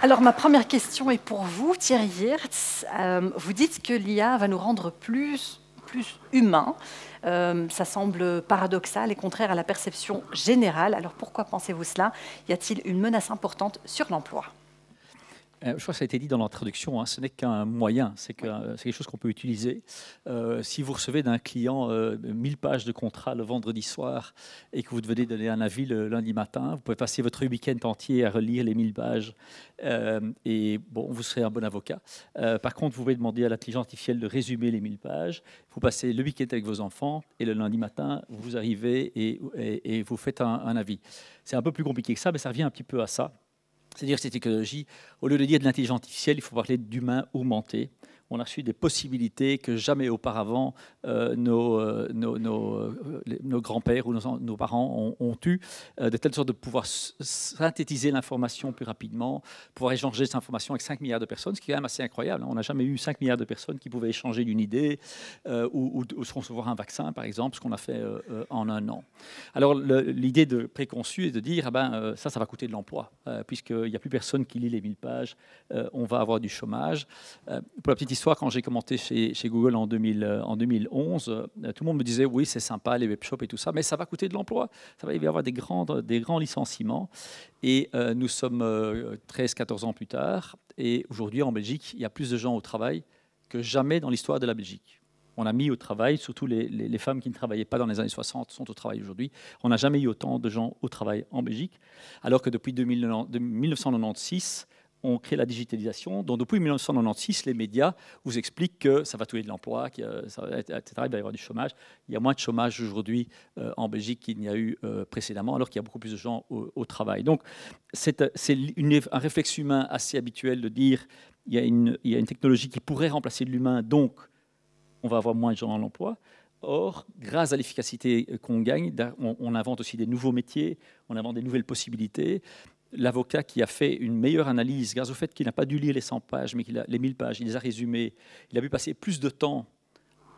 Alors, ma première question est pour vous, Thierry Geerts. Vous dites que l'IA va nous rendre plus humains. Ça semble paradoxal et contraire à la perception générale. Alors, pourquoi pensez-vous cela? Y a-t-il une menace importante sur l'emploi? Je crois que ça a été dit dans l'introduction, hein, ce n'est qu'un moyen, c'est quelque chose qu'on peut utiliser. Si vous recevez d'un client 1000 pages de contrat le vendredi soir et que vous devez donner un avis le lundi matin, vous pouvez passer votre week-end entier à relire les 1000 pages et bon, vous serez un bon avocat. Par contre, vous pouvez demander à l'intelligence artificielle de résumer les 1000 pages. Vous passez le week-end avec vos enfants et le lundi matin, vous arrivez et vous faites un avis. C'est un peu plus compliqué que ça, mais ça revient un petit peu à ça. C'est-à-dire que ces technologies, au lieu de dire de l'intelligence artificielle, il faut parler d'humain augmenté. On a reçu des possibilités que jamais auparavant nos grands-pères ou nos parents ont eues, de telle sorte de pouvoir synthétiser l'information plus rapidement, pouvoir échanger cette information avec 5 milliards de personnes, ce qui est quand même assez incroyable. On n'a jamais eu 5 milliards de personnes qui pouvaient échanger d'une idée ou se recevoir un vaccin, par exemple, ce qu'on a fait en un an. Alors l'idée préconçue est de dire, ça va coûter de l'emploi, puisqu'il n'y a plus personne qui lit les 1000 pages, on va avoir du chômage. Pour la petite histoire, quand j'ai commenté chez Google en 2011, tout le monde me disait oui, c'est sympa les webshops et tout ça, mais ça va coûter de l'emploi. Il va y avoir des grands licenciements. Et nous sommes 13-14 ans plus tard. Et aujourd'hui, en Belgique, il y a plus de gens au travail que jamais dans l'histoire de la Belgique. On a mis au travail, surtout les femmes qui ne travaillaient pas dans les années 60 sont au travail aujourd'hui. On n'a jamais eu autant de gens au travail en Belgique, alors que depuis 1996, on crée la digitalisation. Donc depuis 1996, les médias vous expliquent que ça va tuer de l'emploi, etc. Il va y avoir du chômage. Il y a moins de chômage aujourd'hui en Belgique qu'il n'y a eu précédemment, alors qu'il y a beaucoup plus de gens au travail. Donc c'est un réflexe humain assez habituel de dire il y a une technologie qui pourrait remplacer l'humain, donc on va avoir moins de gens dans l'emploi. Or, grâce à l'efficacité qu'on gagne, on invente aussi des nouveaux métiers, on invente des nouvelles possibilités. L'avocat qui a fait une meilleure analyse, grâce au fait qu'il n'a pas dû lire les 100 pages, mais les 1000 pages, il les a résumées, il a pu passer plus de temps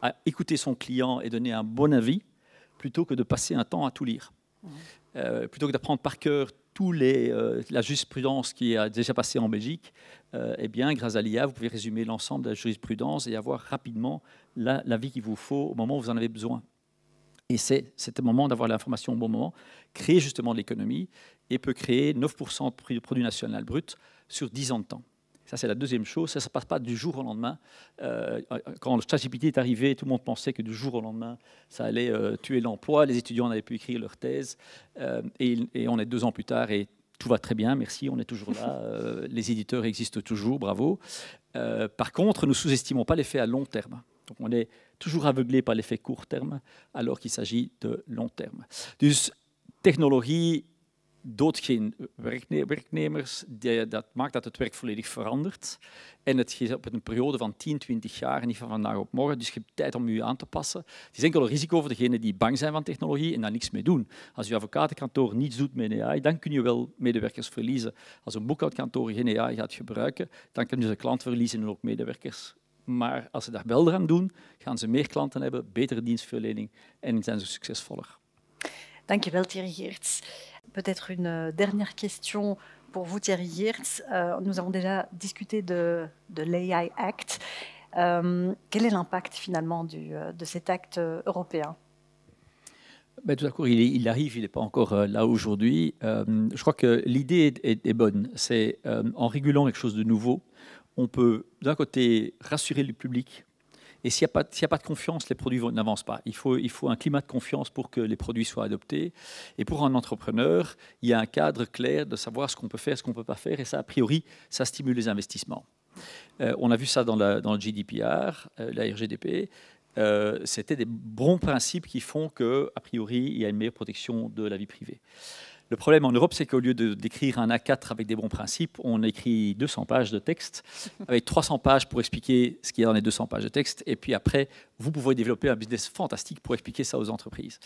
à écouter son client et donner un bon avis, plutôt que de passer un temps à tout lire. Plutôt que d'apprendre par cœur la jurisprudence qui a déjà passé en Belgique, eh bien, grâce à l'IA, vous pouvez résumer l'ensemble de la jurisprudence et avoir rapidement l'avis qu'il vous faut au moment où vous en avez besoin. Et c'est le moment d'avoir l'information au bon moment, créer justement de l'économie et peut créer 9% de produit national brut sur 10 ans de temps. Ça, c'est la deuxième chose. Ça ne se passe pas du jour au lendemain. Quand le ChatGPT est arrivé, tout le monde pensait que du jour au lendemain, ça allait tuer l'emploi. Les étudiants n'avaient pu écrire leur thèse. Et on est 2 ans plus tard et tout va très bien, merci, on est toujours là. Les éditeurs existent toujours, bravo. Par contre, nous ne sous-estimons pas l'effet à long terme. Donc on est toujours aveuglé par l'effet court terme, alors qu'il s'agit de long terme. Dus technologie doodt geen werknemers, dat maakt dat het werk volledig verandert. En het is op een periode van 10, 20 jaar, niet van vandaag op morgen. Dus je hebt tijd om je aan te passen. Het is enkel een risico voor degenen die bang zijn van technologie en daar niks mee doen. Als je advocatenkantoor niets doet met AI, dan kun je wel medewerkers verliezen. Als een boekhoudkantoor geen AI gaat gebruiken, dan kun je ze klanten verliezen en ook medewerkers. Maar als ze daar wel aan doen, gaan ze meer klanten hebben, betere dienstverlening en zijn ze succesvoller. Dankjewel, Thierry Geerts. Peut-être une dernière question pour vous, Thierry Geerts. Nous avons déjà discuté de l'AI Act. Quel est l'impact finalement de cet acte européen? Tout d'accord, il arrive, il n'est pas encore là aujourd'hui. Je crois que l'idée est bonne. C'est en régulant quelque chose de nouveau, on peut d'un côté rassurer le public. Et s'il n'y a pas de confiance, les produits n'avancent pas. Il faut un climat de confiance pour que les produits soient adoptés. Et pour un entrepreneur, il y a un cadre clair de savoir ce qu'on peut faire, ce qu'on ne peut pas faire. Et ça, a priori, ça stimule les investissements. On a vu ça dans le GDPR, la RGDP. C'était des bons principes qui font qu'a priori, il y a une meilleure protection de la vie privée. Le problème en Europe, c'est qu'au lieu d'écrire un A4 avec des bons principes, on écrit 200 pages de texte, avec 300 pages pour expliquer ce qu'il y a dans les 200 pages de texte. Et puis après, vous pouvez développer un business fantastique pour expliquer ça aux entreprises.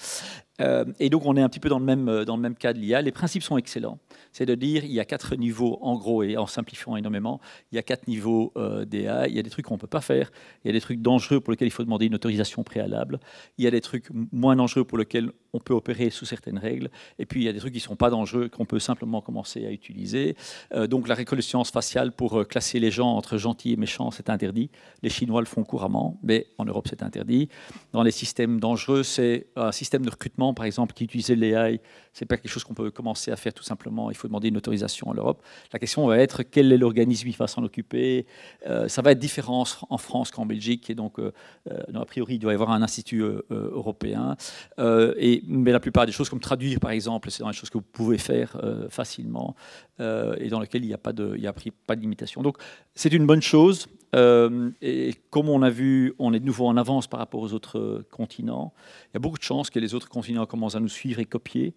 Et donc, on est un petit peu dans le même cas de l'IA. Les principes sont excellents. C'est de dire il y a 4 niveaux, en gros, et en simplifiant énormément, il y a 4 niveaux d'IA. Il y a des trucs qu'on ne peut pas faire. Il y a des trucs dangereux pour lesquels il faut demander une autorisation préalable. Il y a des trucs moins dangereux pour lesquels on peut opérer sous certaines règles. Et puis, il y a des trucs qui sont sont pas dangereux, qu'on peut simplement commencer à utiliser. Donc la reconnaissance faciale pour classer les gens entre gentils et méchants, c'est interdit. Les Chinois le font couramment, mais en Europe, c'est interdit. Dans les systèmes dangereux, c'est un système de recrutement, par exemple, qui utilisait l'AI. Ce n'est pas quelque chose qu'on peut commencer à faire tout simplement. Il faut demander une autorisation en Europe. La question va être quel est l'organisme qui va s'en occuper. Ça va être différent en France qu'en Belgique. Et donc, a priori, il doit y avoir un institut européen. Mais la plupart des choses, comme traduire, par exemple, c'est dans les choses que vous pouvez faire facilement et dans lesquelles il n'y a pas de limitation. Donc, c'est une bonne chose. Et comme on a vu, on est de nouveau en avance par rapport aux autres continents. Il y a beaucoup de chances que les autres continents commencent à nous suivre et copier.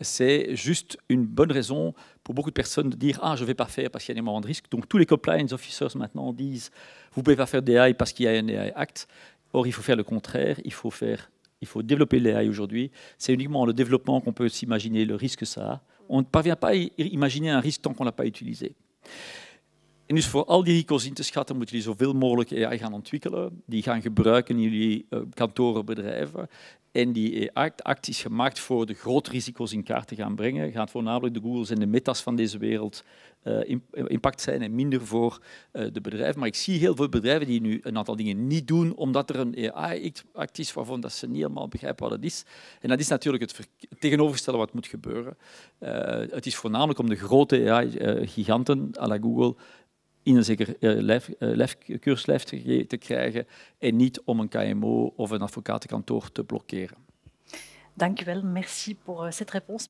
C'est juste une bonne raison pour beaucoup de personnes de dire « Ah, je ne vais pas faire parce qu'il y a des moments de risque ». Donc tous les compliance officers maintenant disent « Vous ne pouvez pas faire d'AI parce qu'il y a un AI Act ». Or, il faut faire le contraire. Il faut développer l'AI aujourd'hui. C'est uniquement le développement qu'on peut s'imaginer le risque que ça a. On ne parvient pas à imaginer un risque tant qu'on ne l'a pas utilisé. En dus voor al die risico's in te schatten, moeten jullie zoveel mogelijk AI gaan ontwikkelen. Die gaan gebruiken in jullie kantoren, bedrijven. En die AI-act is gemaakt voor de grote risico's in kaart te gaan brengen. Gaat voornamelijk de Googles en de Meta's van deze wereld impact zijn en minder voor de bedrijven. Maar ik zie heel veel bedrijven die nu een aantal dingen niet doen, omdat er een AI-act is waarvan dat ze niet helemaal begrijpen wat het is. En dat is natuurlijk het tegenovergestelde wat moet gebeuren. Het is voornamelijk om de grote AI-giganten à la Google in een zeker keurslijf te krijgen en niet om een KMO of een advocatenkantoor te blokkeren. Dank u wel, merci pour cette réponse.